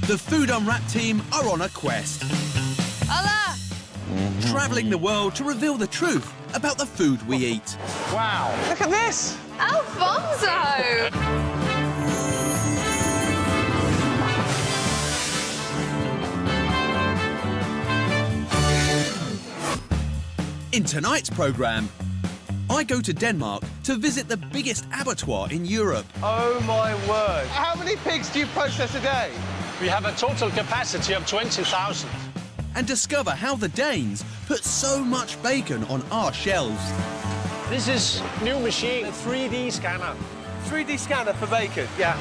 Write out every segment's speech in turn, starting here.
The Food Unwrapped team are on a quest. Allah! Travelling the world to reveal the truth about the food we eat. Wow, look at this! Alfonso! In tonight's programme, I go to Denmark to visit the biggest abattoir in Europe. Oh my word. How many pigs do you process a day? We have a total capacity of 20,000. And discover how the Danes put so much bacon on our shelves. This is new machine, a 3D scanner. 3D scanner for bacon? Yeah.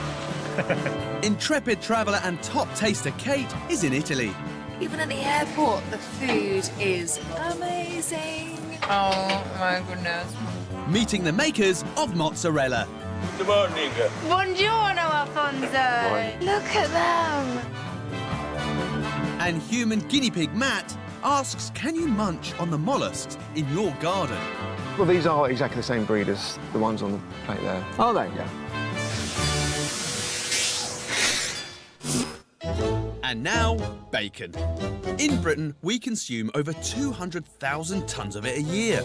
Intrepid traveller and top taster Kate is in Italy. Even at the airport, the food is amazing. Oh, my goodness. Meeting the makers of mozzarella. Good morning. Buongiorno, Alfonso. Look at them. And human guinea pig Matt asks, can you munch on the mollusks in your garden? Well, these are exactly the same breed as the ones on the plate there. Are they? Yeah. And now, bacon. In Britain, we consume over 200,000 tonnes of it a year.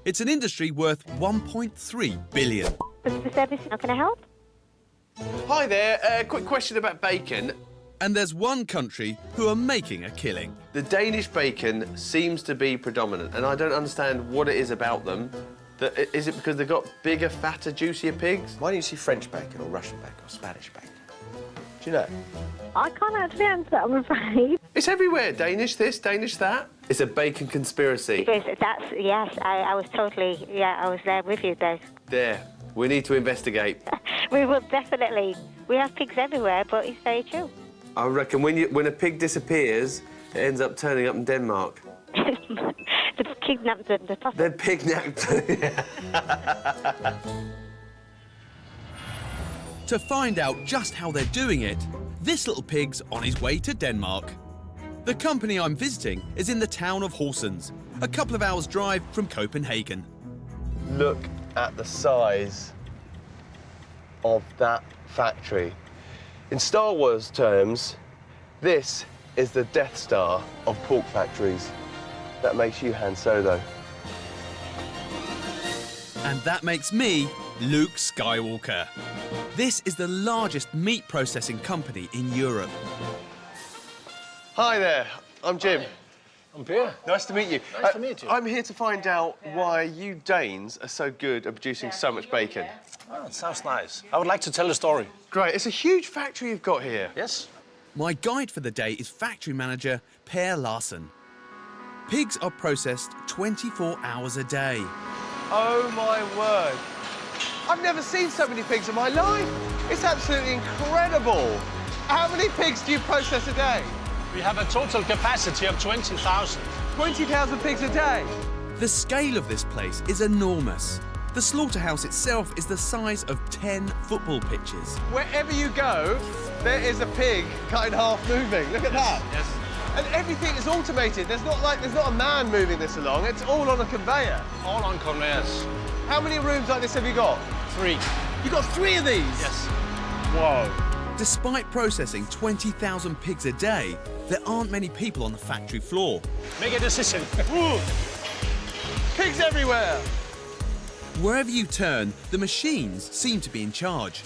It's an industry worth 1.3 billion. Customer service, how can I help? Hi there, quick question about bacon. And there's one country who are making a killing. The Danish bacon seems to be predominant, and I don't understand what it is about them. Is it because they've got bigger, fatter, juicier pigs? Why don't you see French bacon or Russian bacon or Spanish bacon? Do you know? I can't actually answer that, I'm afraid. It's everywhere. Danish this, Danish that. It's a bacon conspiracy. Yes, I was totally, I was there with you, Dave. There. We need to investigate. We will definitely. We have pigs everywhere, but it's very true. I reckon when a pig disappears, it ends up turning up in Denmark. The kidnapped the puppet. They're pig-napped. To find out just how they're doing it, this little pig's on his way to Denmark. The company I'm visiting is in the town of Horsens, a couple of hours' drive from Copenhagen. Look at the size of that factory. In Star Wars terms, this is the Death Star of pork factories. That makes you Han Solo. And that makes me Luke Skywalker. This is the largest meat processing company in Europe. Hi there, I'm Jim. I'm Pierre. Nice to meet you. Nice to meet you. I'm here to find out why you Danes are so good at producing so much bacon. Oh, it sounds nice. I would like to tell a story. Great, it's a huge factory you've got here. Yes? My guide for the day is factory manager Per Larsen. Pigs are processed 24 hours a day. Oh my word. I've never seen so many pigs in my life. It's absolutely incredible. How many pigs do you process a day? We have a total capacity of 20,000. 20,000 pigs a day. The scale of this place is enormous. The slaughterhouse itself is the size of 10 football pitches. Wherever you go, there is a pig cut in half moving. Look at that. Yes. And everything is automated. There's not a man moving this along. It's all on a conveyor. All on conveyors. How many rooms like this have you got? 3. You got 3 of these? Yes. Whoa. Despite processing 20,000 pigs a day, there aren't many people on the factory floor. Make a decision. Ooh. Pigs everywhere. Wherever you turn, the machines seem to be in charge.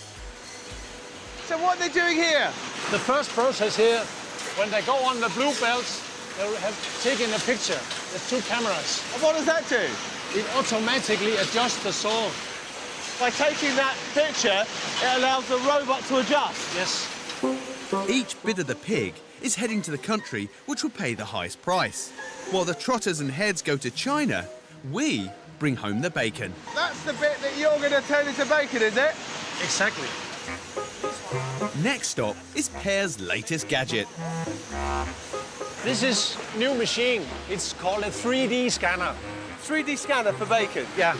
So what are they doing here? The first process here, when they go on the blue belts, they have taken a picture. There's 2 cameras. And what does that do? It automatically adjusts the saw. By taking that picture, it allows the robot to adjust. Yes. Each bit of the pig is heading to the country which will pay the highest price. While the trotters and heads go to China, we bring home the bacon. That's the bit that you're going to turn into bacon, is it? Exactly. Next stop is Per's latest gadget. This is new machine. It's called a 3D scanner. 3D scanner for bacon. Yeah.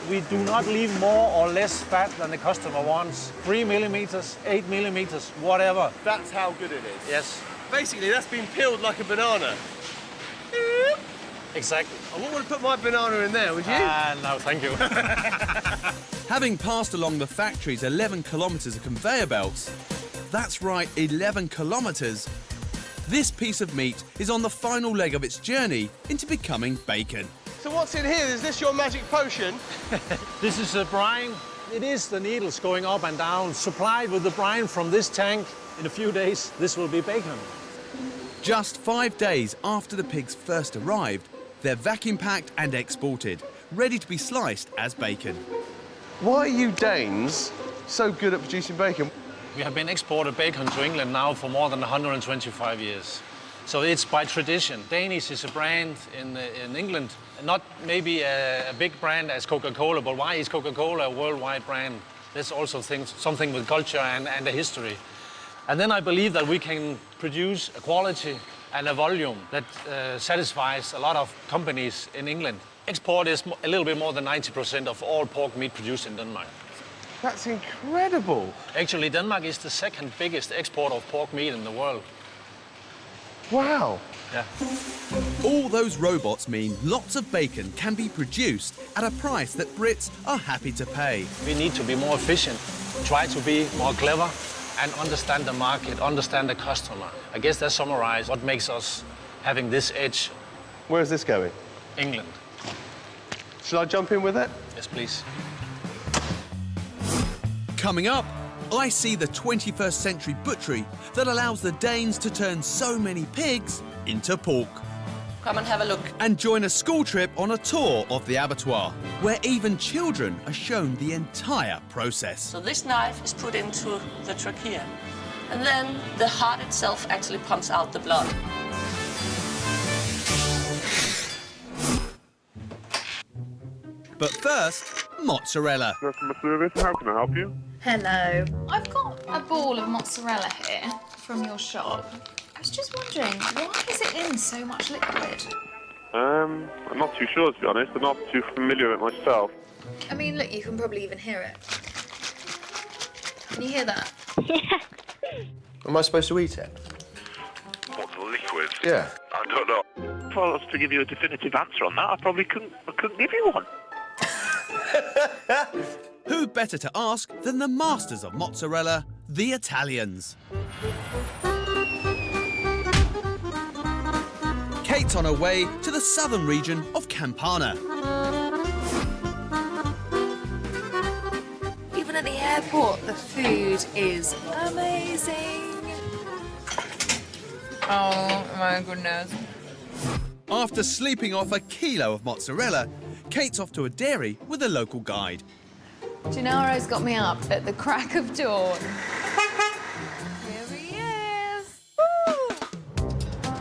We do not leave more or less fat than the customer wants. 3 millimeters, 8 millimeters, whatever. That's how good it is. Yes. Basically, that's been peeled like a banana. Exactly. I wouldn't want to put my banana in there, would you? No, thank you. Having passed along the factory's 11 kilometres of conveyor belts, that's right, 11 kilometres, this piece of meat is on the final leg of its journey into becoming bacon. So what's in here? Is this your magic potion? This is the brine. It is the needles going up and down, supplied with the brine from this tank. In a few days, this will be bacon. Just 5 days after the pigs first arrived, they're vacuum-packed and exported, ready to be sliced as bacon. Why are you Danes so good at producing bacon? We have been exported bacon to England now for more than 125 years. So it's by tradition. Danish is a brand in England, not maybe a big brand as Coca-Cola, but why is Coca-Cola a worldwide brand? There's also something with culture and a history. And then I believe that we can produce a quality and a volume that satisfies a lot of companies in England. Export is a little bit more than 90% of all pork meat produced in Denmark. That's incredible. Actually, Denmark is the second biggest exporter of pork meat in the world. Wow. Yeah. All those robots mean lots of bacon can be produced at a price that Brits are happy to pay. We need to be more efficient, try to be more clever, and understand the market, understand the customer. I guess that summarizes what makes us having this edge. Where is this going? England. Should I jump in with it? Yes, please. Coming up, I see the 21st century butchery that allows the Danes to turn so many pigs into pork. Come and have a look. And join a school trip on a tour of the abattoir, where even children are shown the entire process. So this knife is put into the trachea, and then the heart itself actually pumps out the blood. But first, mozzarella. Customer service, how can I help you? Hello. I've got a ball of mozzarella here from your shop. I was just wondering, why is it in so much liquid? I'm not too sure, to be honest. I'm not too familiar with it myself. I mean, look, you can probably even hear it. Can you hear that? Am I supposed to eat it? What, the liquid? Yeah. I don't know. If I was to give you a definitive answer on that, I probably couldn't give you one. Who better to ask than the masters of mozzarella, the Italians? Kate's on her way to the southern region of Campania. Even at the airport, the food is amazing. Oh my goodness. After sleeping off a kilo of mozzarella, Kate's off to a dairy with a local guide. Gennaro's got me up at the crack of dawn. Here he is. Woo!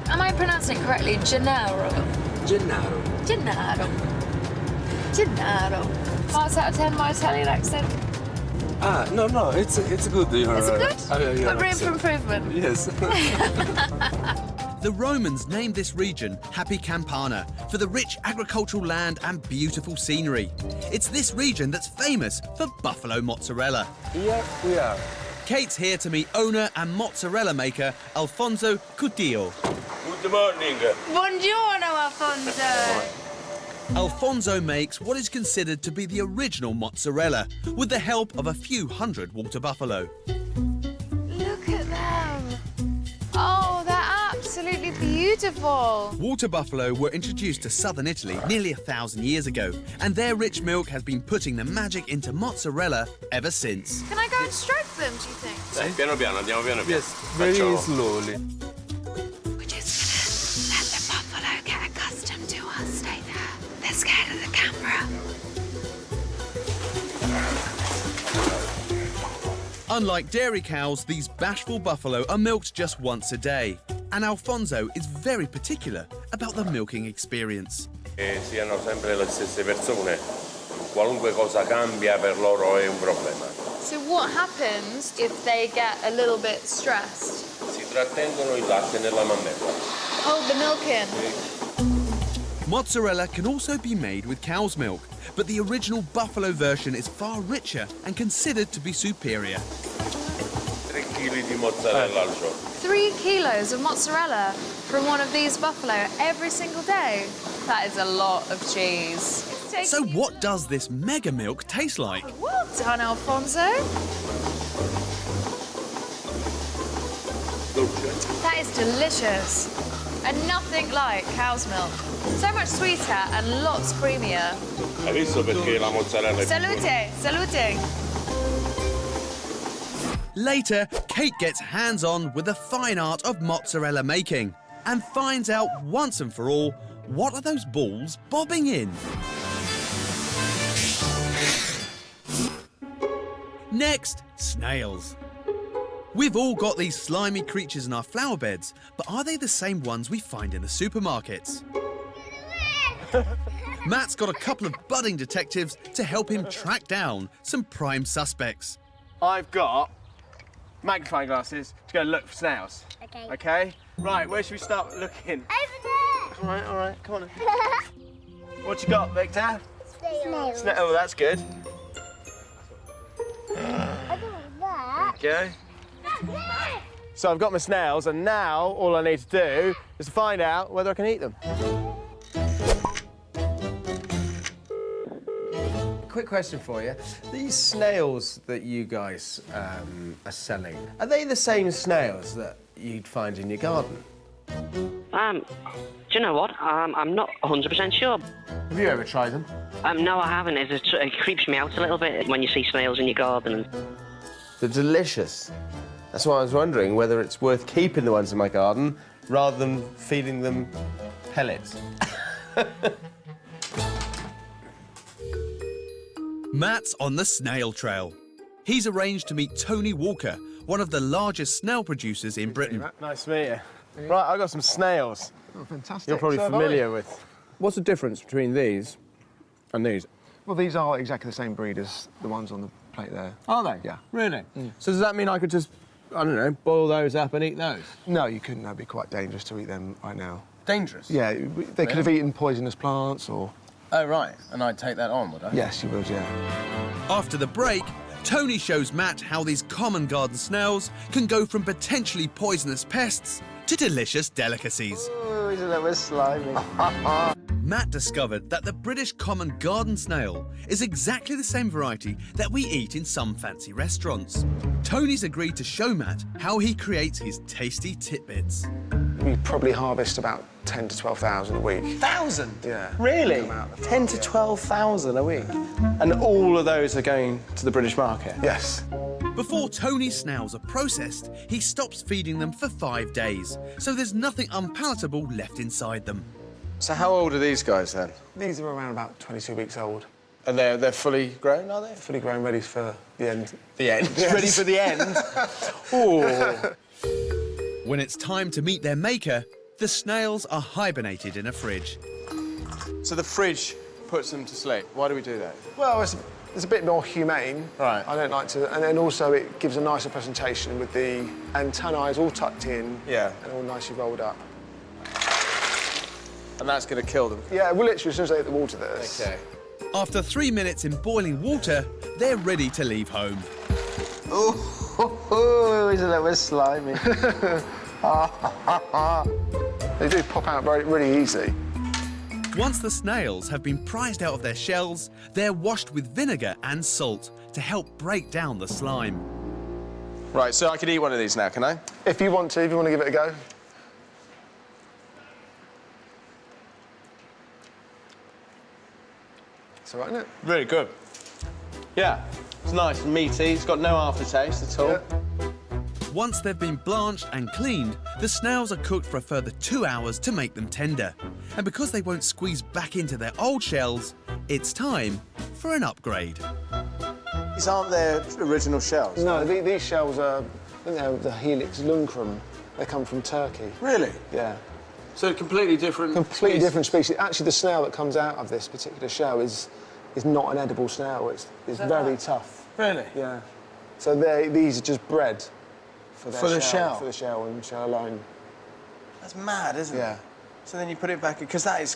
Am I pronouncing it correctly? Gennaro. Gennaro. Gennaro. Gennaro. 5 out of 10, my Italian accent. No, it's good. Is it good? Your But room accent. for improvement. Yes. The Romans named this region Happy Campania for the rich agricultural land and beautiful scenery. It's this region that's famous for buffalo mozzarella. Here we are. Kate's here to meet owner and mozzarella maker Alfonso Cudillo. Good morning. Buongiorno, Alfonso. Alfonso makes what is considered to be the original mozzarella with the help of a few hundred water buffalo. Look at them. Oh, they're absolutely beautiful. Water buffalo were introduced to southern Italy nearly 1,000 years ago, and their rich milk has been putting the magic into mozzarella ever since. Can I go and stroke them, do you think? Dai, piano piano, andiamo piano piano. Yes, very slowly. We're just let the buffalo get accustomed to us. Stay there. They're scared of the camera. Unlike dairy cows, these bashful buffalo are milked just once a day. And Alfonso is very particular about the milking experience. Siano sempre le stesse persone. Qualunque cosa cambia per loro è un problema. So what happens if they get a little bit stressed? Si trattengono il latte nella mammella. Hold the milk in. Mozzarella can also be made with cow's milk, but the original buffalo version is far richer and considered to be superior. 3 kg di mozzarella al giorno. 3 kilos of mozzarella from one of these buffalo every single day. That is a lot of cheese. So what does this mega milk taste like? Well done, Alfonso. That is delicious. And nothing like cow's milk. So much sweeter and lots creamier. Hai visto perché la mozzarella è Salute, salute. Later, Kate gets hands-on with the fine art of mozzarella making and finds out once and for all, what are those balls bobbing in? Next, snails. We've all got these slimy creatures in our flower beds, but are they the same ones we find in the supermarkets? Matt's got a couple of budding detectives to help him track down some prime suspects. I've got magnifying glasses to go look for snails. Okay. Okay? Right, where should we start looking? Over there. All right, come on. What you got, Victor? Snails. Oh, that's good. I don't want that. Okay. So I've got my snails, and now all I need to do is to find out whether I can eat them. Quick question for you. These snails that you guys are selling, are they the same snails that you'd find in your garden? Do you know what? I'm not 100% sure. Have you ever tried them? No, I haven't. It creeps me out a little bit when you see snails in your garden. They're delicious. That's why I was wondering whether it's worth keeping the ones in my garden rather than feeding them pellets. Matt's on the snail trail. He's arranged to meet Tony Walker, one of the largest snail producers in Britain. Nice to meet you. Right, I've got some snails. Oh, fantastic. You're probably familiar with. What's the difference between these and these? Well, these are exactly the same breed as the ones on the plate there. Are they? Yeah. Really? So does that mean I could just, I don't know, boil those up and eat those? No, you couldn't. That'd be quite dangerous to eat them right now. Dangerous? Yeah, they could have eaten poisonous plants or... Oh, right. And I'd take that on, would I? Yes, you would, yeah. After the break, Tony shows Matt how these common garden snails can go from potentially poisonous pests to delicious delicacies. Oh, he's a little bit slimy. Matt discovered that the British common garden snail is exactly the same variety that we eat in some fancy restaurants. Tony's agreed to show Matt how he creates his tasty tidbits. We probably harvest about 10 to 12,000 a week. 1,000? Yeah. Really? 10 to 12,000 a week? And all of those are going to the British market? Yes. Before Tony's snails are processed, he stops feeding them for 5 days, so there's nothing unpalatable left inside them. So how old are these guys then? These are around about 22 weeks old. And they're fully grown, are they? Fully grown, ready for the end. The end? Yes. Ready for the end? Oh. When it's time to meet their maker, the snails are hibernated in a fridge. So the fridge puts them to sleep. Why do we do that? Well, it's a bit more humane. Right. I don't like to... And then also it gives a nicer presentation with the antennae all tucked in. Yeah. And all nicely rolled up. And that's going to kill them? Yeah, well, literally, as soon as they hit the water, there's... OK. After 3 minutes in boiling water, they're ready to leave home. Oh, he's a little bit slimy. They do pop out really easy. Once the snails have been prized out of their shells, they're washed with vinegar and salt to help break down the slime. Right, so I could eat one of these now, can I? If you want to give it a go. It's all right, isn't it? Really good. Yeah, it's nice and meaty. It's got no aftertaste at all. Yeah. Once they've been blanched and cleaned, the snails are cooked for a further 2 hours to make them tender. And because they won't squeeze back into their old shells, it's time for an upgrade. These aren't their original shells? No, these shells are, I think they're the Helix lucrum. They come from Turkey. Really? Yeah. So completely different Completely different species. Actually, the snail that comes out of this particular shell is not an edible snail. It's very tough. Really? Yeah. So these are just bred for the shell? For the shell and shell alone. That's mad, isn't it? Yeah. So then you put it back, because that is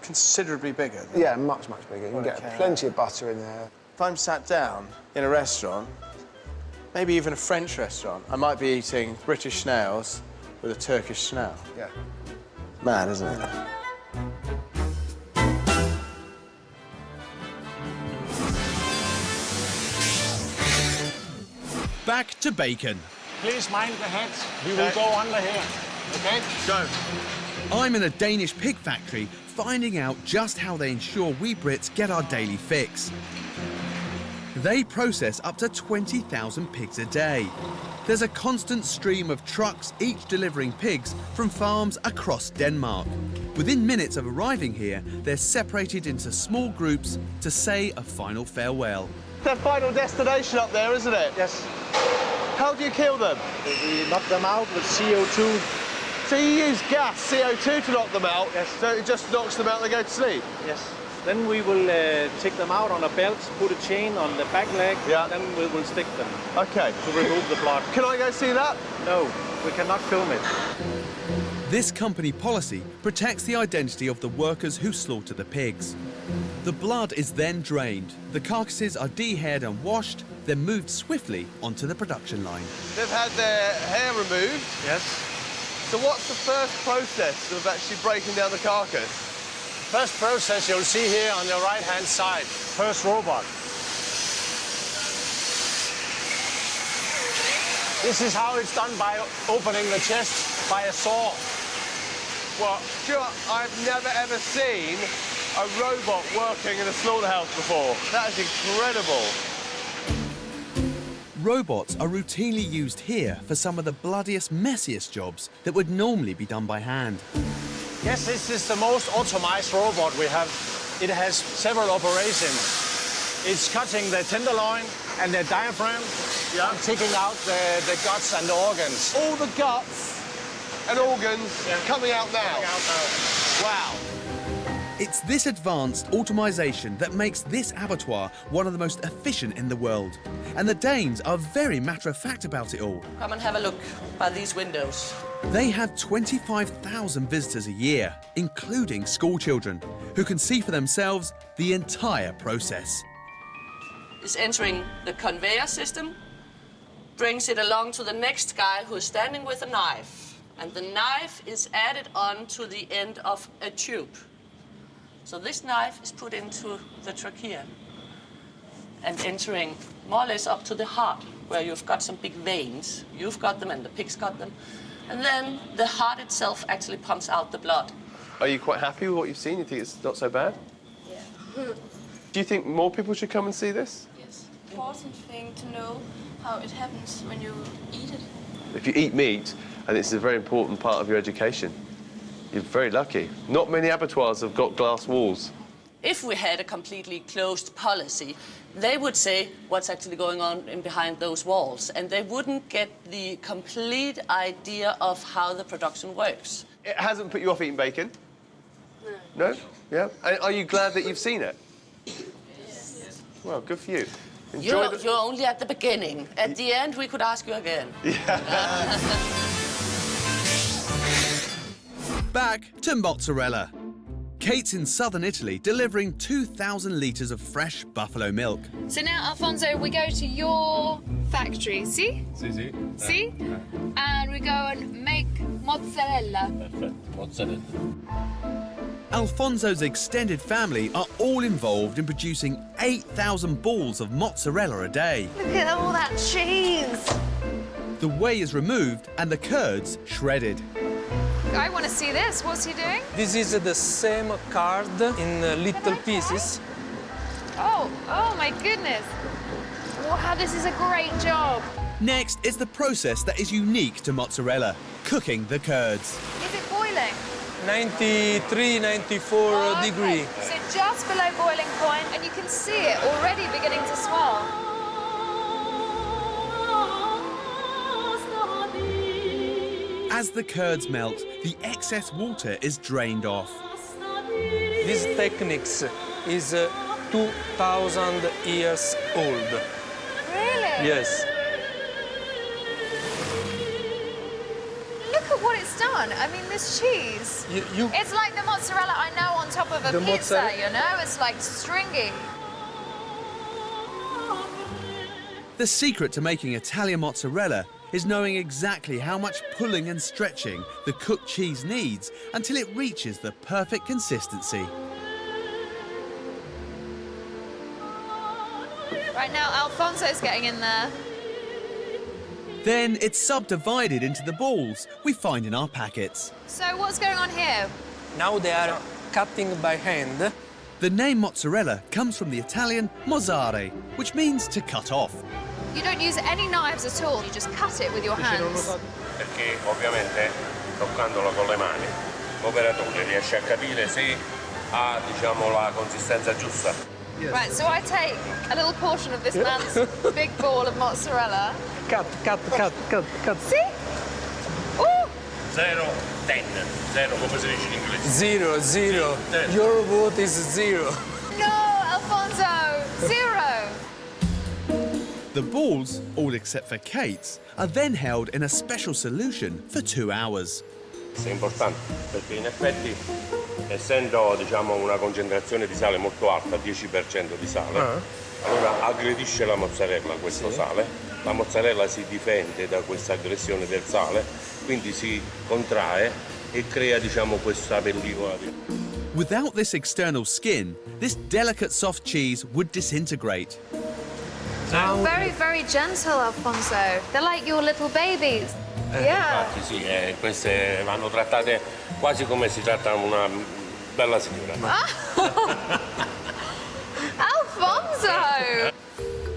considerably bigger. Yeah, much, much bigger. You can get plenty of butter in there. If I'm sat down in a restaurant, maybe even a French restaurant, I might be eating British snails with a Turkish snail. Yeah. Mad, isn't it? Back to bacon. Please mind the head. We will go under here. Okay? Go. I'm in a Danish pig factory, finding out just how they ensure we Brits get our daily fix. They process up to 20,000 pigs a day. There's a constant stream of trucks, each delivering pigs from farms across Denmark. Within minutes of arriving here, they're separated into small groups to say a final farewell. Their final destination up there, isn't it? Yes. How do you kill them? We knock them out with CO2. So you use gas, CO2, to knock them out? Yes. So it just knocks them out and they go to sleep? Yes. Then we will take them out on a belt, put a chain on the back leg, Yeah. then we will stick them Okay. to remove the blood. Can I go see that? No, we cannot film it. This company policy protects the identity of the workers who slaughter the pigs. The blood is then drained, the carcasses are de-haired and washed, then moved swiftly onto the production line. They've had their hair removed. Yes. So what's the first process of actually breaking down the carcass? First process you'll see here on your right-hand side. First robot. This is how it's done by opening the chest by a saw. Well, Stuart, I've never ever seen a robot working in a slaughterhouse before. That is incredible. Robots are routinely used here for some of the bloodiest, messiest jobs that would normally be done by hand. Yes, this is the most automized robot we have. It has several operations. It's cutting the tenderloin and the diaphragm, and taking out the guts and the organs. All the guts and organs coming out now. Wow. It's this advanced automation that makes this abattoir one of the most efficient in the world. And the Danes are very matter-of-fact about it all. Come and have a look by these windows. They have 25,000 visitors a year, including school children, who can see for themselves the entire process. Is entering the conveyor system, brings it along to the next guy who is standing with a knife. And the knife is added on to the end of a tube. So this knife is put into the trachea and entering more or less up to the heart, where you've got some big veins. You've got them and the pig's got them. And then the heart itself actually pumps out the blood. Are you quite happy with what you've seen? You think it's not so bad? Yeah. Do you think more people should come and see this? Yes. Important thing to know how it happens when you eat it. If you eat meat, and this is a very important part of your education, you're very lucky. Not many abattoirs have got glass walls. If we had a completely closed policy, they would say what's actually going on in behind those walls, and they wouldn't get the complete idea of how the production works. It hasn't put you off eating bacon? No. No? Yeah? And are you glad that you've seen it? Yes. Well, good for you. Enjoy You're only at the beginning. At the end, we could ask you again. Back to mozzarella. Kate's in southern Italy delivering 2,000 litres of fresh buffalo milk. So now, Alfonso, we go to your factory, see? Si. See? And we go and make mozzarella. Perfetto, mozzarella. Alfonso's extended family are all involved in producing 8,000 balls of mozzarella a day. Look at all that cheese. The whey is removed and the curds shredded. I want to see this. What's he doing? This is the same card in little pieces. Oh my goodness. Wow, this is a great job. Next is the process that is unique to mozzarella, cooking the curds. Is it boiling? 93, 94 degree. So just below boiling point, and you can see it already beginning to swell. As the curds melt, the excess water is drained off. This technique is 2,000 years old. Really? Yes. Look at what it's done. I mean, this cheese. It's like the mozzarella I know on top of a pizza, you know? It's like stringy. The secret to making Italian mozzarella is knowing exactly how much pulling and stretching the cooked cheese needs until it reaches the perfect consistency. Right now, Alfonso's getting in there. Then it's subdivided into the balls we find in our packets. So what's going on here? Now they are cutting by hand. The name mozzarella comes from the Italian mozzare, which means to cut off. You don't use any knives at all, you just cut it with your hands. Perché ovviamente toccandolo con le mani l'operatore riesce a capire se ha, diciamo, la consistenza giusta. Right, so I take a little portion of this man's big ball of mozzarella. Cut. See? Ooh! 0, 10. 0, come si dice in inglese? Zero. Your vote is 0. No, Alfonso! 0! The balls, all except for Kate's, are then held in a special solution for 2 hours. Questo è importante perché in effetti, essendo, diciamo, una concentrazione di sale molto alta, 10% di sale, allora aggredisce la mozzarella questo sale, la mozzarella si difende da questa aggressione del sale, quindi si contrae e crea, diciamo, questa pellicola. Without this external skin, this delicate soft cheese would disintegrate. Very, very gentle, Alfonso. They're like your little babies. Yeah. Infatti sì, queste vanno trattate quasi come si tratta una bella signora. Alfonso!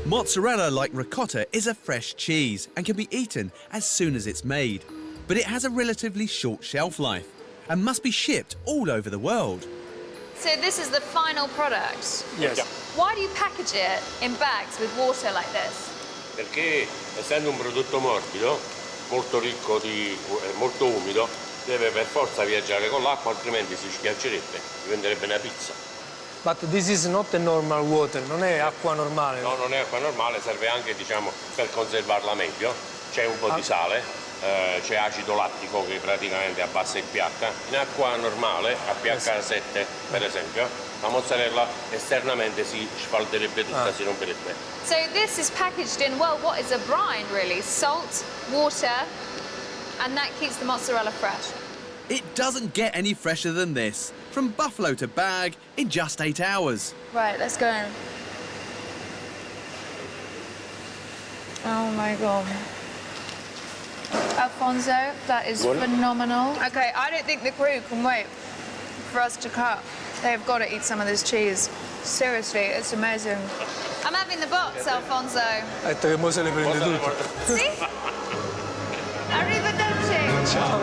Mozzarella, like ricotta, is a fresh cheese and can be eaten as soon as it's made. But it has a relatively short shelf life and must be shipped all over the world. So this is the final product? Yes. Why do you package it in bags with water like this? Perché essendo un prodotto morbido, molto ricco molto umido, deve per forza viaggiare con l'acqua, altrimenti si schiaccerebbe, diventerebbe una pizza. But this is not a normal water, non è acqua normale. No, non è acqua normale, serve anche, diciamo, per conservarla meglio. C'è un po' di sale, c'è acido lattico che praticamente abbassa il pH. In acqua normale, a pH 7 per esempio, la mozzarella esternamente si sfalderebbe tutta, si romperebbe. So this is packaged in, well, what is a brine really? Salt, water, and that keeps the mozzarella fresh. It doesn't get any fresher than this. From buffalo to bag in just 8 hours. Right, let's go. Oh my God. Alfonso, that is phenomenal. Okay, I don't think the crew can wait for us to cut. They've got to eat some of this cheese. Seriously, it's amazing. I'm having the box, Alfonso. Ha detto che mo se le prende tutte. Sì? Arrivederci. Ciao.